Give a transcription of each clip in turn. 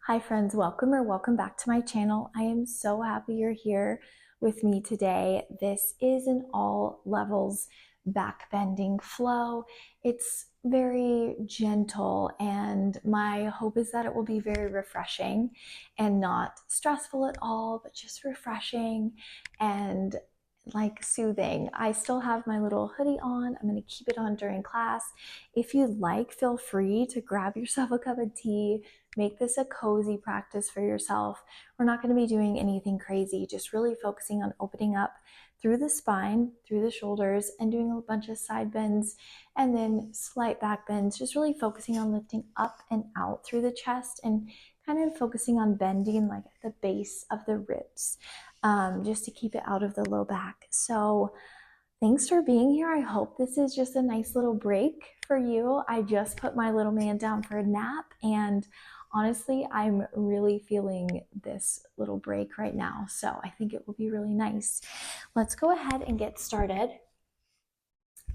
Hi friends, welcome back to my channel. I am so happy you're here with me today. This is an all levels back bending flow. It's very gentle and my hope is that it will be very refreshing and not stressful at all, but just refreshing and like soothing. I still have my little hoodie on. I'm going to keep it on during class. If you'd like, feel free to grab yourself a cup of tea. Make this a cozy practice for yourself. We're not going to be doing anything crazy, just really focusing on opening up through the spine, through the shoulders, and doing a bunch of side bends and then slight back bends, just really focusing on lifting up and out through the chest and kind of focusing on bending like at the base of the ribs, just to keep it out of the low back. So thanks for being here. I hope this is just a nice little break for you. I just put my little man down for a nap and honestly, I'm really feeling this little break right now. So I think it will be really nice. Let's go ahead and get started.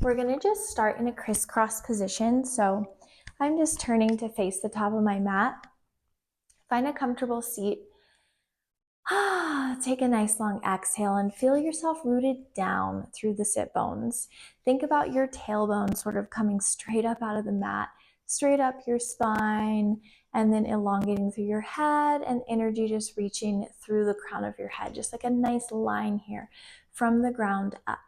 We're gonna just start in a crisscross position. So I'm just turning to face the top of my mat. Find a comfortable seat. Take a nice long exhale and feel yourself rooted down through the sit bones. Think about your tailbone sort of coming straight up out of the mat, straight up your spine, and then elongating through your head and energy just reaching through the crown of your head, just like a nice line here from the ground up.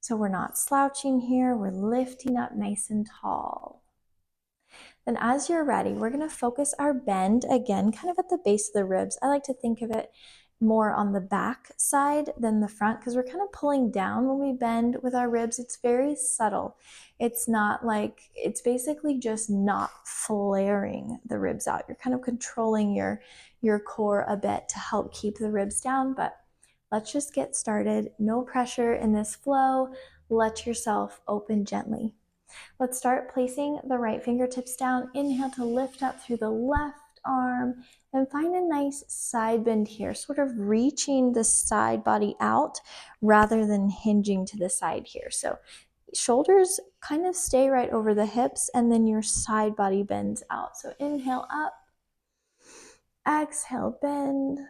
So we're not slouching here, we're lifting up nice and tall. Then as you're ready, we're going to focus our bend again, kind of at the base of the ribs. I like to think of it more on the back side than the front because we're kind of pulling down when we bend with our ribs. It's very subtle. It's not like, it's basically just not flaring the ribs out. You're kind of controlling your core a bit to help keep the ribs down, but let's just get started. No pressure in this flow. Let yourself open gently. Let's start placing the right fingertips down. Inhale to lift up through the left arm and find a nice side bend here, sort of reaching the side body out rather than hinging to the side here. So shoulders kind of stay right over the hips and then your side body bends out. So inhale up, exhale, bend.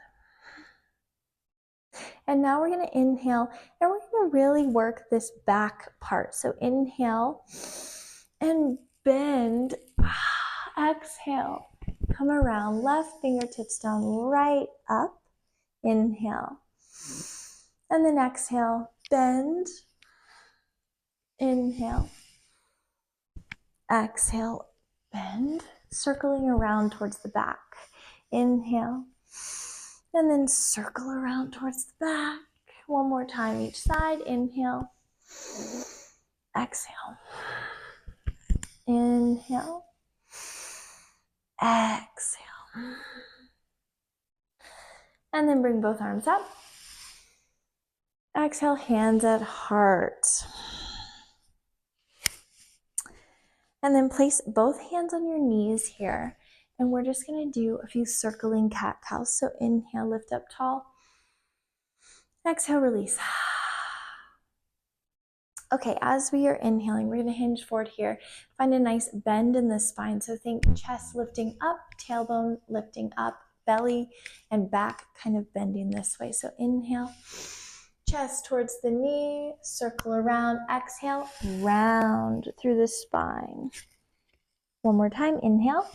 And now we're going to inhale and we're going to really work this back part. So inhale and bend. Exhale. Come around, left fingertips down, right up. Inhale. And then exhale, bend. Inhale. Exhale, bend. Circling around towards the back. Inhale. And then circle around towards the back. One more time each side. Inhale. Exhale. Inhale. Exhale. And then bring both arms up. Exhale, hands at heart. And then place both hands on your knees here. And we're just going to do a few circling cat-cows. So inhale, lift up tall. Exhale, release. Okay, as we are inhaling, we're going to hinge forward here. Find a nice bend in the spine. So think chest lifting up, tailbone lifting up, belly and back kind of bending this way. So inhale, chest towards the knee, circle around, exhale, round through the spine. One more time, inhale.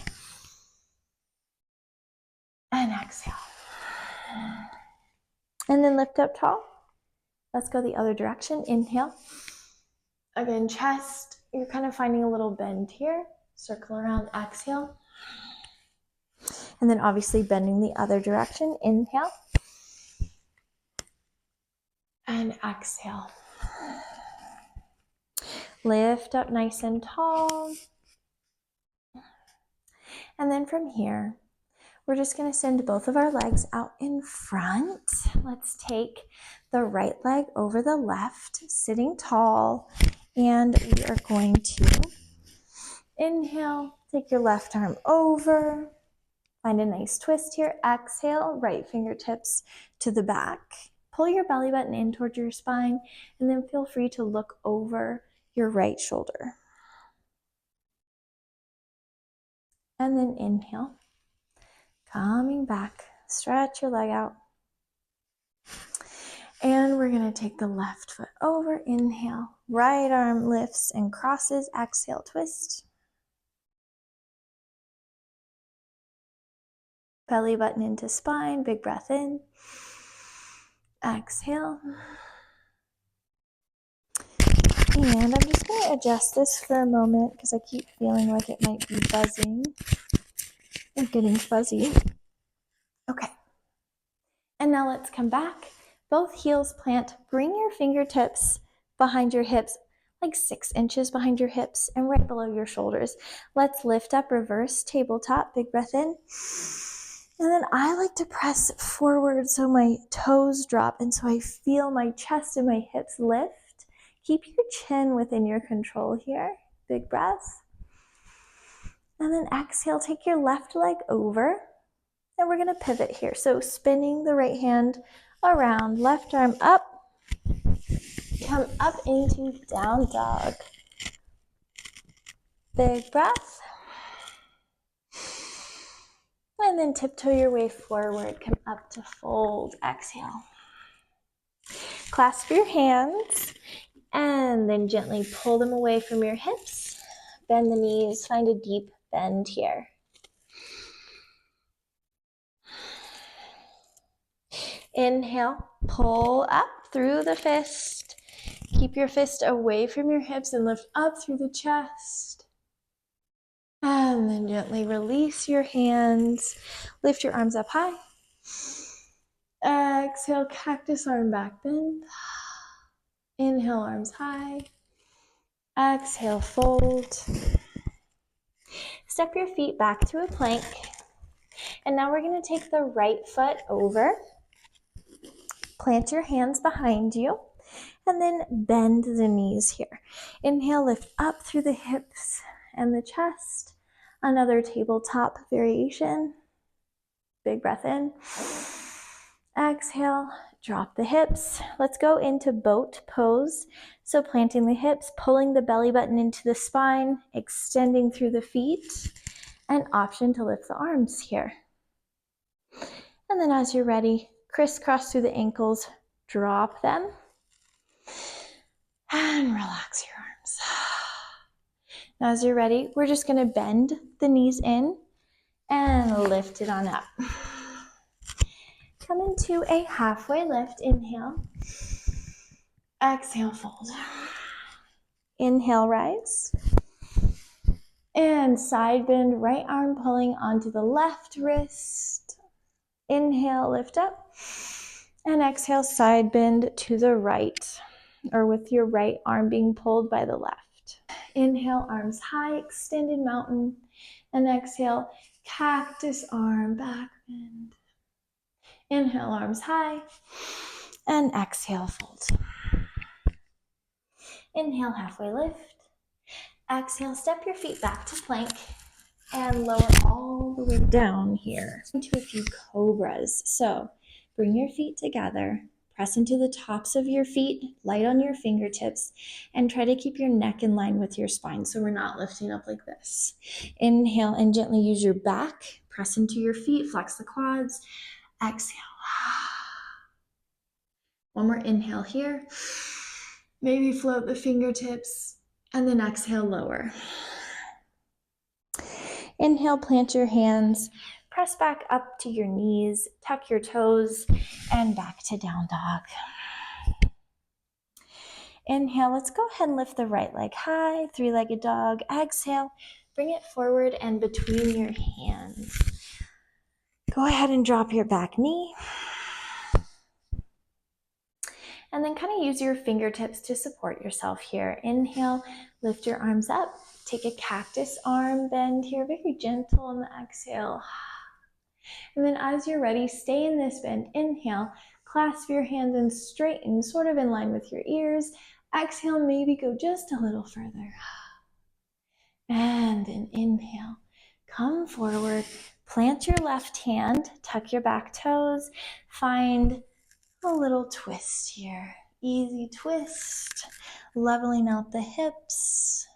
And exhale. And then lift up tall. Let's go the other direction. Inhale. Again, chest, you're kind of finding a little bend here. Circle around, exhale. And then obviously bending the other direction. Inhale. And exhale. Lift up nice and tall. And then from here, we're just going to send both of our legs out in front. Let's take the right leg over the left, sitting tall. And we are going to inhale, take your left arm over, find a nice twist here. Exhale, right fingertips to the back. Pull your belly button in towards your spine, and then feel free to look over your right shoulder. And then inhale. Coming back, stretch your leg out. And we're gonna take the left foot over, inhale, right arm lifts and crosses, exhale, twist. Belly button into spine, big breath in. Exhale. And I'm just gonna adjust this for a moment because I keep feeling like it might be buzzing or getting fuzzy. Okay. And now let's come back. Both heels plant. Bring your fingertips behind your hips, like 6 inches behind your hips and right below your shoulders. Let's lift up, reverse tabletop, big breath in. And then I like to press forward so my toes drop and so I feel my chest and my hips lift. Keep your chin within your control here. Big breath. And then exhale, take your left leg over. And we're gonna pivot here. So spinning the right hand around, left arm up. Come up into down dog. Big breath. And then tiptoe your way forward. Come up to fold. Exhale. Clasp your hands and then gently pull them away from your hips. Bend the knees. Find a deep bend here. Inhale, pull up through the fist. Keep your fist away from your hips and lift up through the chest. And then gently release your hands. Lift your arms up high. Exhale, cactus arm back bend. Inhale, arms high. Exhale, fold. Step your feet back to a plank. And now we're going to take the right foot over. Plant your hands behind you. And then bend the knees here. Inhale, lift up through the hips and the chest. Another tabletop variation. Big breath in. Exhale, drop the hips. Let's go into boat pose. So planting the hips, pulling the belly button into the spine, extending through the feet, and option to lift the arms here. And then as you're ready, crisscross through the ankles, drop them, and relax your arms. Now as you're ready, we're just gonna bend the knees in and lift it on up. Come into a halfway lift, inhale. Exhale, fold. Inhale, rise. And side bend, right arm pulling onto the left wrist. Inhale, lift up. And exhale, side bend to the right, or with your right arm being pulled by the left. Inhale, arms high, extended mountain. And exhale, cactus arm, back bend. Inhale, arms high. And exhale, fold. Inhale, halfway lift. Exhale, step your feet back to plank and lower all the way down here into a few cobras. So bring your feet together, press into the tops of your feet, light on your fingertips, and try to keep your neck in line with your spine so we're not lifting up like this. Inhale and gently use your back, press into your feet, flex the quads. Exhale. One more inhale here. Maybe float the fingertips and then exhale, lower. Inhale, plant your hands, press back up to your knees, tuck your toes, and back to down dog. Inhale, let's go ahead and lift the right leg high, three-legged dog. Exhale, bring it forward and between your hands. Go ahead and drop your back knee. And then kind of use your fingertips to support yourself here. Inhale, lift your arms up. Take a cactus arm bend here, very gentle on the exhale. And then as you're ready, stay in this bend. Inhale, clasp your hands and straighten, sort of in line with your ears. Exhale, maybe go just a little further. And then inhale, come forward, plant your left hand, tuck your back toes, find a little twist here. Easy twist, leveling out the hips.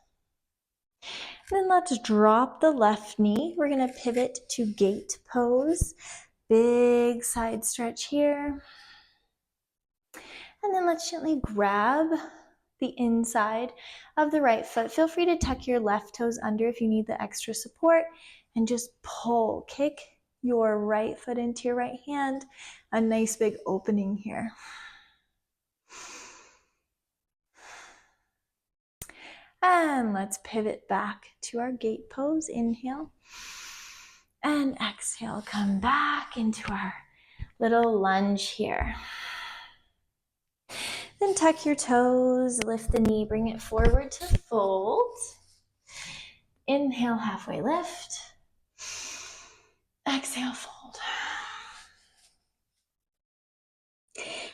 Then let's drop the left knee. We're gonna pivot to gate pose. Big side stretch here. And then let's gently grab the inside of the right foot. Feel free to tuck your left toes under if you need the extra support, and just pull, kick your right foot into your right hand. A nice big opening here. And let's pivot back to our gate pose. Inhale and exhale. Come back into our little lunge here. Then tuck your toes, lift the knee, bring it forward to fold. Inhale, halfway lift. Exhale, fold.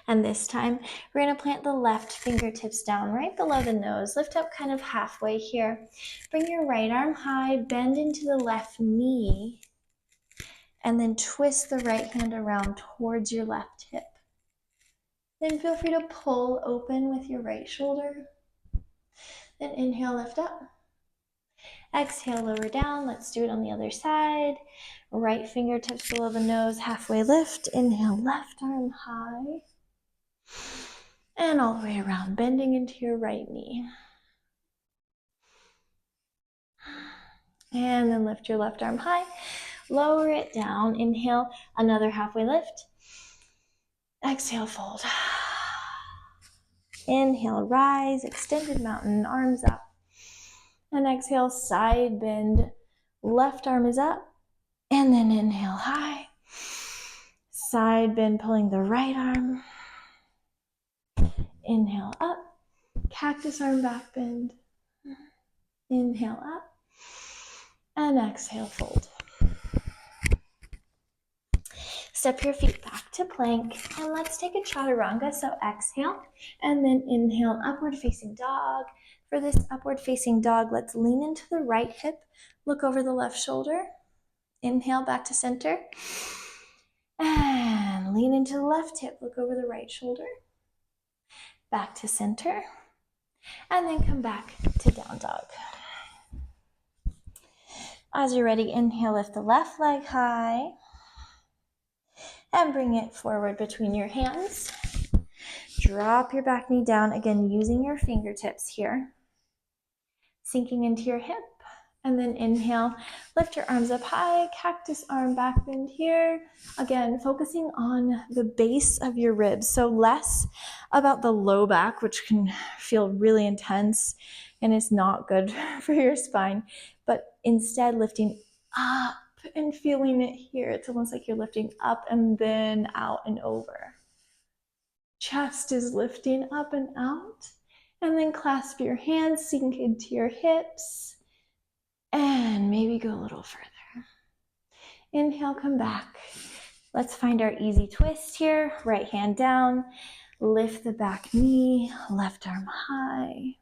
And this time, we're gonna plant the left fingertips down right below the nose. Lift up kind of halfway here. Bring your right arm high, bend into the left knee, and then twist the right hand around towards your left hip. Then feel free to pull open with your right shoulder. Then inhale, lift up. Exhale, lower down. Let's do it on the other side. Right fingertips below the nose, halfway lift. Inhale, left arm high. And all the way around, bending into your right knee. And then lift your left arm high. Lower it down. Inhale, another halfway lift. Exhale, fold. Inhale, rise, extended mountain, arms up. And exhale, side bend. Left arm is up. And then inhale, high. Side bend, pulling the right arm. Inhale, up. Cactus arm back bend. Inhale, up. And exhale, fold. Step your feet back to plank, and let's take a chaturanga. So exhale, and then inhale, upward facing dog. For this upward facing dog, let's lean into the right hip, look over the left shoulder. Inhale, back to center. And lean into the left hip, look over the right shoulder. Back to center. And then come back to down dog. As you're ready, inhale, lift the left leg high. And bring it forward between your hands. Drop your back knee down, again using your fingertips here. Sinking into your hip. And then inhale, lift your arms up high, cactus arm back bend here. Again, focusing on the base of your ribs. So less about the low back, which can feel really intense and is not good for your spine, but instead lifting up and feeling it here. It's almost like you're lifting up and then out and over. Chest is lifting up and out. And then clasp your hands, sink into your hips. And maybe go a little further. Inhale, come back. Let's find our easy twist here. Right hand down. Lift the back knee. Left arm high.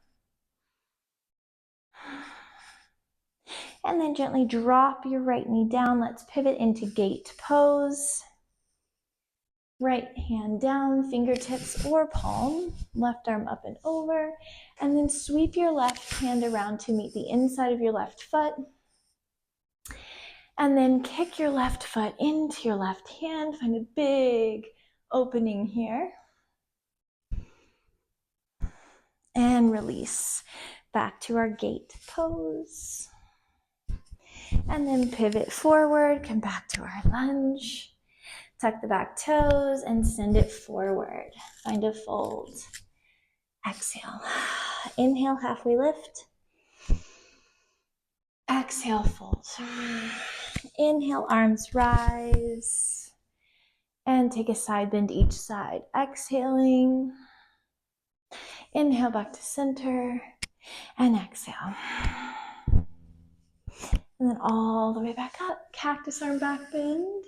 And then gently drop your right knee down. Let's pivot into gate pose. Right hand down, fingertips or palm. Left arm up and over. And then sweep your left hand around to meet the inside of your left foot. And then kick your left foot into your left hand. Find a big opening here. And release. Back to our gate pose. And then pivot forward, come back to our lunge. Tuck the back toes and send it forward. Find a fold. Exhale. Inhale, halfway lift. Exhale, fold. Inhale, arms rise. And take a side bend each side. Exhaling. Inhale, back to center. And exhale. And then all the way back up. Cactus arm back bend.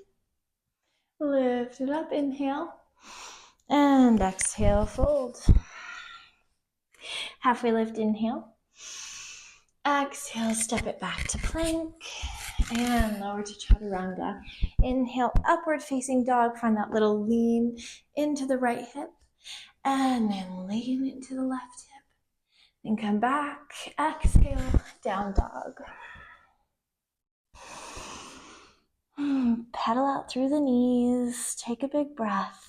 Lift it up, inhale. And exhale, fold. Halfway lift, inhale. Exhale, step it back to plank. And lower to chaturanga. Inhale, upward facing dog. Find that little lean into the right hip. And then lean into the left hip. And come back. Exhale, down dog. Pedal out through the knees. Take a big breath.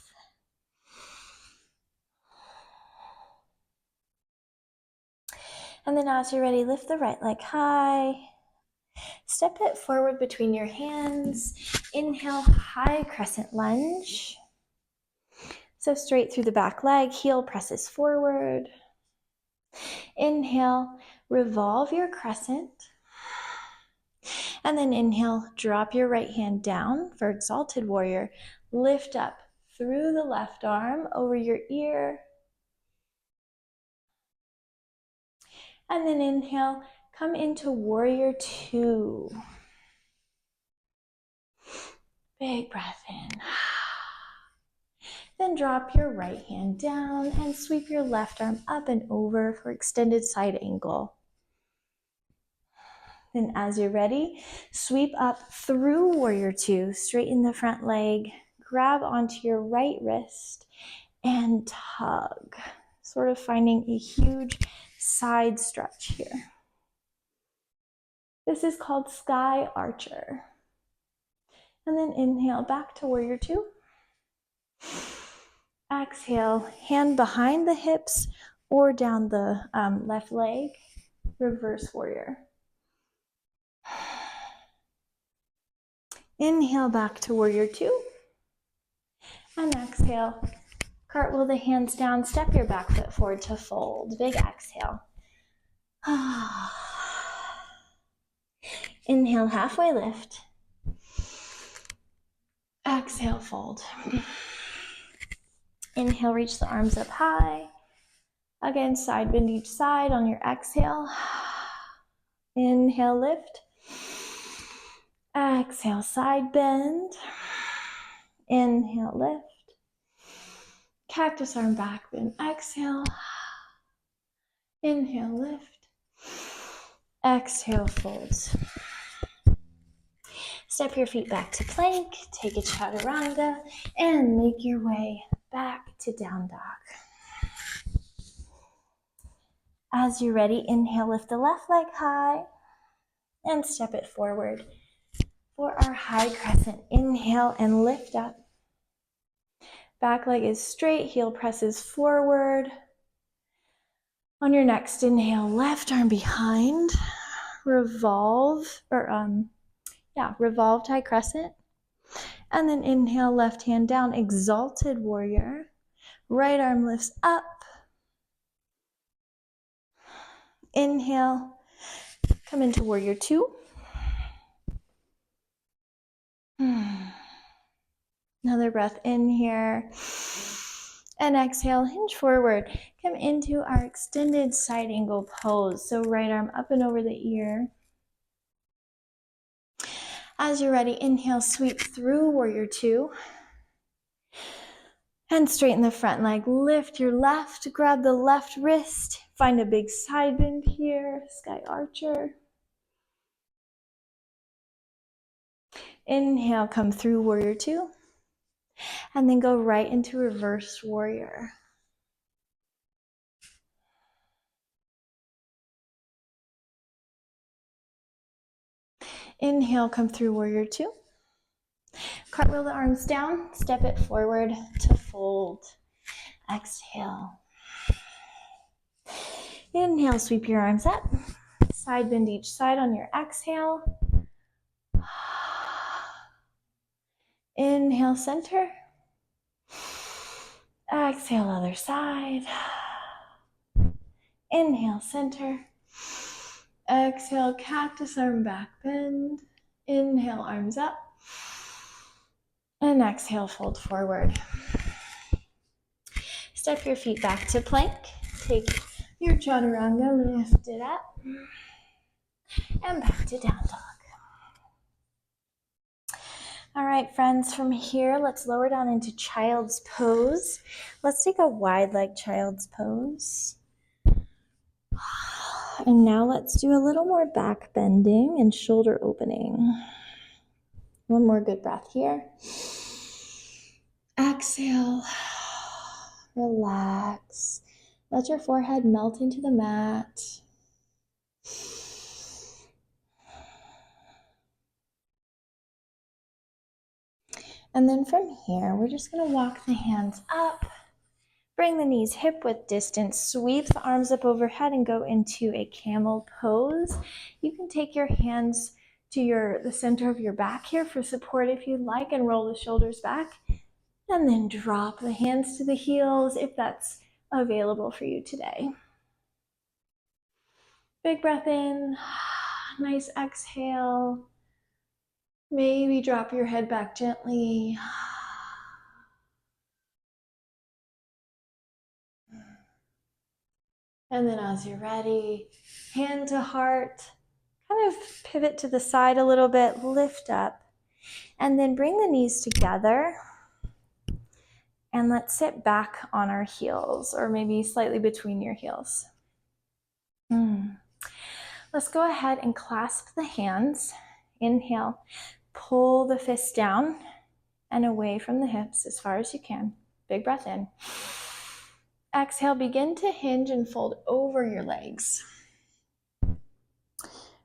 And then as you're ready, lift the right leg high. Step it forward between your hands. Inhale, high crescent lunge. So straight through the back leg, heel presses forward. Inhale, revolve your crescent. And then inhale, drop your right hand down for exalted warrior. Lift up through the left arm over your ear. And then inhale, come into warrior two. Big breath in. Then drop your right hand down and sweep your left arm up and over for extended side angle. Then as you're ready, sweep up through warrior two, straighten the front leg, grab onto your right wrist and tug, sort of finding a huge side stretch here. This is called sky archer. And then inhale back to warrior two. Exhale, hand behind the hips or down the left leg, reverse warrior. Inhale back to warrior two. And exhale, cartwheel the hands down, step your back foot forward to fold. Big exhale. Inhale, halfway lift. Exhale, fold. Inhale, reach the arms up high. Again, side bend each side on your exhale. Inhale, lift. Exhale, side bend. Inhale, lift. Cactus arm back bend. Exhale. Inhale, lift. Exhale, fold. Step your feet back to plank. Take a chaturanga and make your way back to down dog. As you're ready, inhale, lift the left leg high and step it forward. For our high crescent, inhale and lift up. Back leg is straight, heel presses forward. On your next inhale, left arm behind, revolve, revolved high crescent. And then inhale, left hand down, exalted warrior. Right arm lifts up. Inhale, come into warrior two. Another breath in here. And exhale, hinge forward. Come into our extended side angle pose. So right arm up and over the ear. As you're ready, inhale, sweep through warrior two. And straighten the front leg. Lift your left, grab the left wrist. Find a big side bend here, sky archer. Inhale, come through warrior two. And then go right into reverse warrior. Inhale, come through warrior two. Cartwheel the arms down, step it forward to fold. Exhale. Inhale, sweep your arms up. Side bend each side on your exhale. Inhale, center. Exhale, other side. Inhale, center. Exhale, cactus arm back bend. Inhale, arms up. And exhale, fold forward. Step your feet back to plank. Take your chaturanga, lift it up. And back to down dog. All right, friends, from here, let's lower down into child's pose. Let's take a wide leg child's pose. And now let's do a little more back bending and shoulder opening. One more good breath here. Exhale, relax, Let your forehead melt into the mat. And then from here, we're just going to walk the hands up. Bring the knees hip width distance, sweep the arms up overhead and go into a camel pose. You can take your hands to the center of your back here for support if you'd like, and roll the shoulders back. And then drop the hands to the heels if that's available for you today. Big breath in, nice exhale. Maybe drop your head back gently. And then as you're ready, hand to heart, kind of pivot to the side a little bit, lift up, and then bring the knees together. And let's sit back on our heels, or maybe slightly between your heels. Let's go ahead and clasp the hands. Inhale, pull the fists down and away from the hips as far as you can. Big breath in. Exhale, begin to hinge and fold over your legs.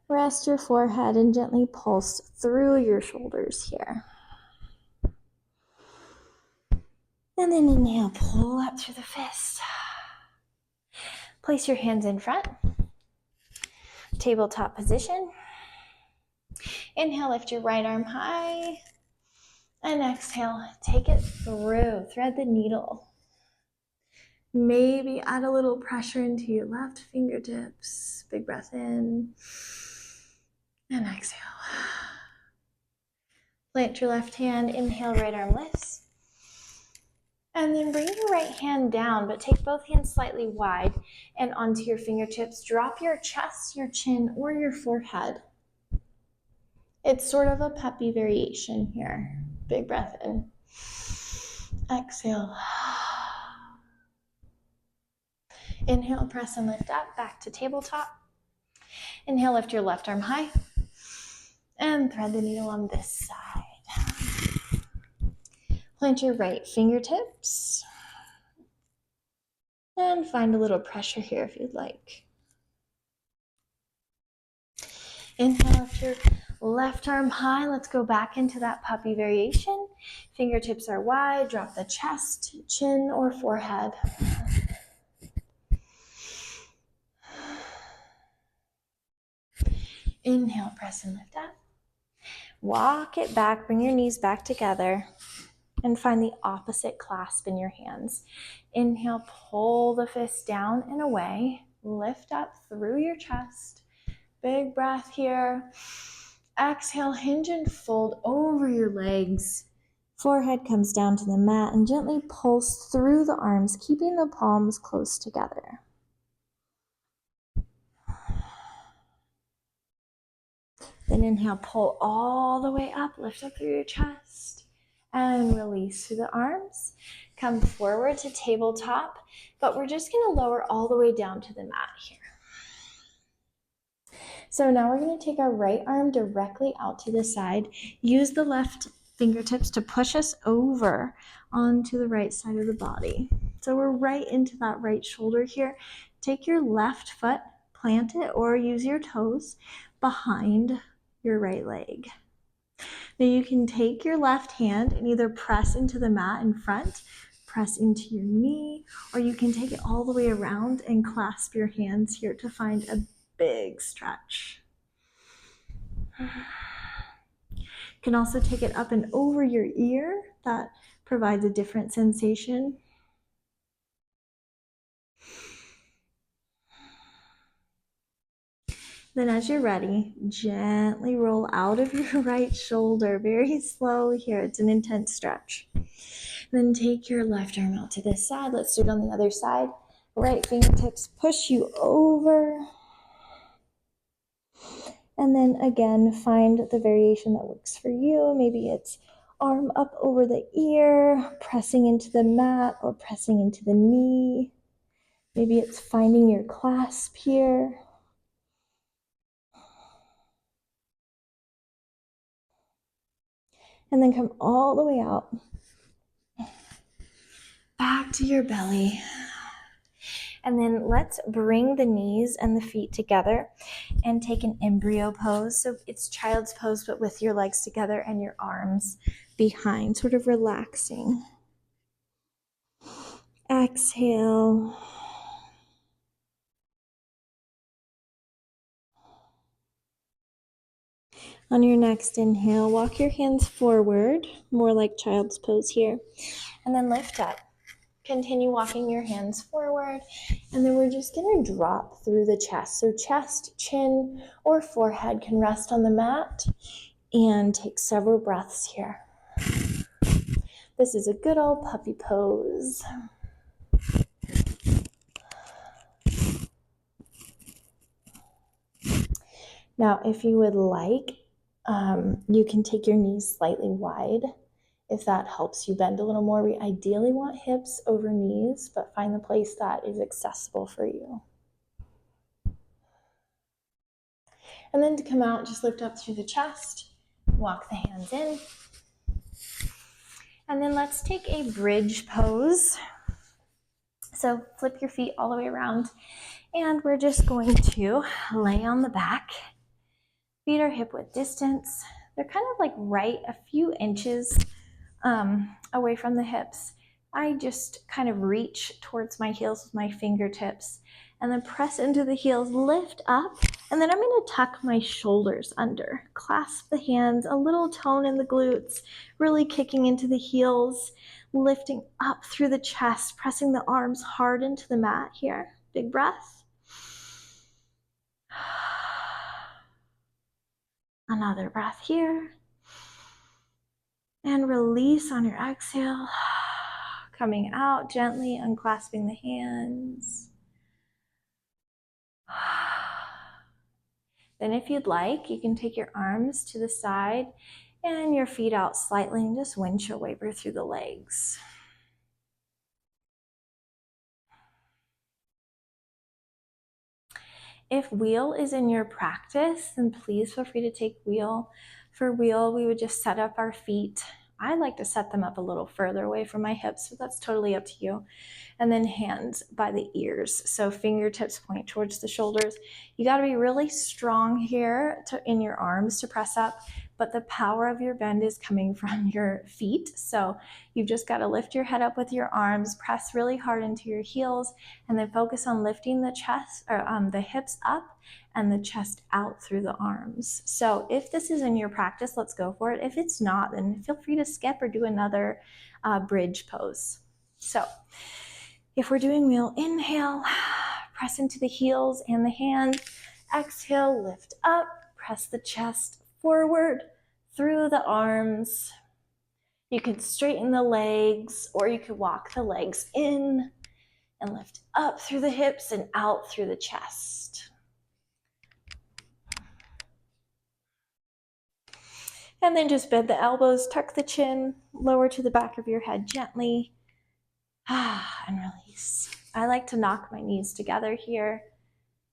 Rest your forehead and gently pulse through your shoulders here. And then inhale, pull up through the fist. Place your hands in front. Tabletop position. Inhale, lift your right arm high. And exhale, take it through. Thread the needle. Maybe add a little pressure into your left fingertips. Big breath in. And exhale. Plant your left hand. Inhale, right arm lifts. And then bring your right hand down, but take both hands slightly wide and onto your fingertips. Drop your chest, your chin, or your forehead. It's sort of a puppy variation here. Big breath in. Exhale. Inhale, press and lift up, back to tabletop. Inhale, lift your left arm high. And thread the needle on this side. Plant your right fingertips. And find a little pressure here if you'd like. Inhale, lift your left arm high. Let's go back into that puppy variation. Fingertips are wide. Drop the chest, chin, or forehead. Inhale, press and lift up. Walk it back. Bring your knees back together. And find the opposite clasp in your hands. Inhale, pull the fist down and away. Lift up through your chest. Big breath here. Exhale, hinge and fold over your legs. Forehead comes down to the mat and gently pulse through the arms, keeping the palms close together. Then inhale, pull all the way up, lift up through your chest. And release through the arms. Come forward to tabletop, but we're just going to lower all the way down to the mat here. So now we're going to take our right arm directly out to the side. Use the left fingertips to push us over onto the right side of the body. So we're right into that right shoulder here. Take your left foot, plant it, or use your toes behind your right leg. Now you can take your left hand and either press into the mat in front, press into your knee, or you can take it all the way around and clasp your hands here to find a big stretch. You can also take it up and over your ear. That provides a different sensation. Then as you're ready, gently roll out of your right shoulder, very slow here. It's an intense stretch. Then take your left arm out to this side. Let's do it on the other side. Right fingertips push you over. And then again, find the variation that works for you. Maybe it's arm up over the ear, pressing into the mat, or pressing into the knee. Maybe it's finding your clasp here. And then come all the way out. Back to your belly. And then let's bring the knees and the feet together and take an embryo pose. So it's child's pose, but with your legs together and your arms behind, sort of relaxing. Exhale. On your next inhale, walk your hands forward, more like child's pose here, and then lift up. Continue walking your hands forward, and then we're just going to drop through the chest. So chest, chin, or forehead can rest on the mat, and take several breaths here. This is a good old puppy pose. Now, if you would like, you can take your knees slightly wide if that helps you bend a little more. We ideally want hips over knees, but find the place that is accessible for you. And then to come out, just lift up through the chest, walk the hands in. And then let's take a bridge pose. So flip your feet all the way around, and we're just going to lay on the back. Feet are hip width distance. They're kind of like right a few inches away from the hips. I just kind of reach towards my heels with my fingertips and then press into the heels, lift up, and then I'm going to tuck my shoulders under. Clasp the hands, a little tone in the glutes, really kicking into the heels, lifting up through the chest, pressing the arms hard into the mat here. Big breath. Another breath here. And release on your exhale. Coming out gently, unclasping the hands. Then if you'd like, you can take your arms to the side and your feet out slightly and just windshield wiper through the legs. If wheel is in your practice, then please feel free to take wheel. For wheel, we would just set up our feet. I like to set them up a little further away from my hips, but that's totally up to you. And then hands by the ears. So fingertips point towards the shoulders. You got to be really strong here in your arms to press up, but the power of your bend is coming from your feet. So you've just got to lift your head up with your arms, press really hard into your heels, and then focus on lifting the chest or the hips up and the chest out through the arms. So if this is in your practice, let's go for it. If it's not, then feel free to skip or do another bridge pose. So if we're doing wheel, inhale, press into the heels and the hand. Exhale, lift up, press the chest forward through the arms. You can straighten the legs, or you could walk the legs in and lift up through the hips and out through the chest. And then just bend the elbows, tuck the chin, lower to the back of your head gently, and release. I like to knock my knees together here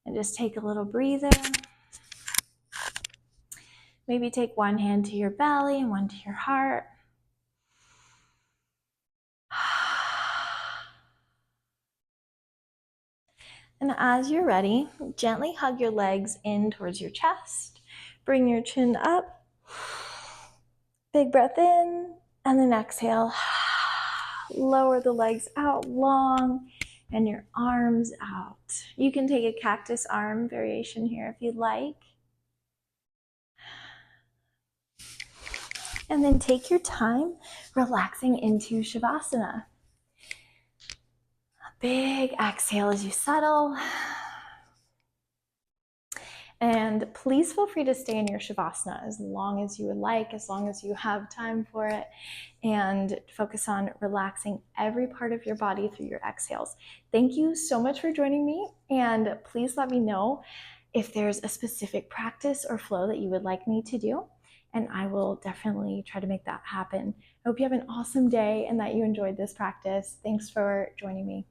and just take a little breather. Maybe take one hand to your belly and one to your heart. And as you're ready, gently hug your legs in towards your chest. Bring your chin up. Big breath in, and then exhale. Lower the legs out long and your arms out. You can take a cactus arm variation here if you'd like. And then take your time relaxing into Shavasana. A big exhale as you settle. And please feel free to stay in your Shavasana as long as you would like, as long as you have time for it, and focus on relaxing every part of your body through your exhales. Thank you so much for joining me, and please let me know if there's a specific practice or flow that you would like me to do, and I will definitely try to make that happen. I hope you have an awesome day and that you enjoyed this practice. Thanks for joining me.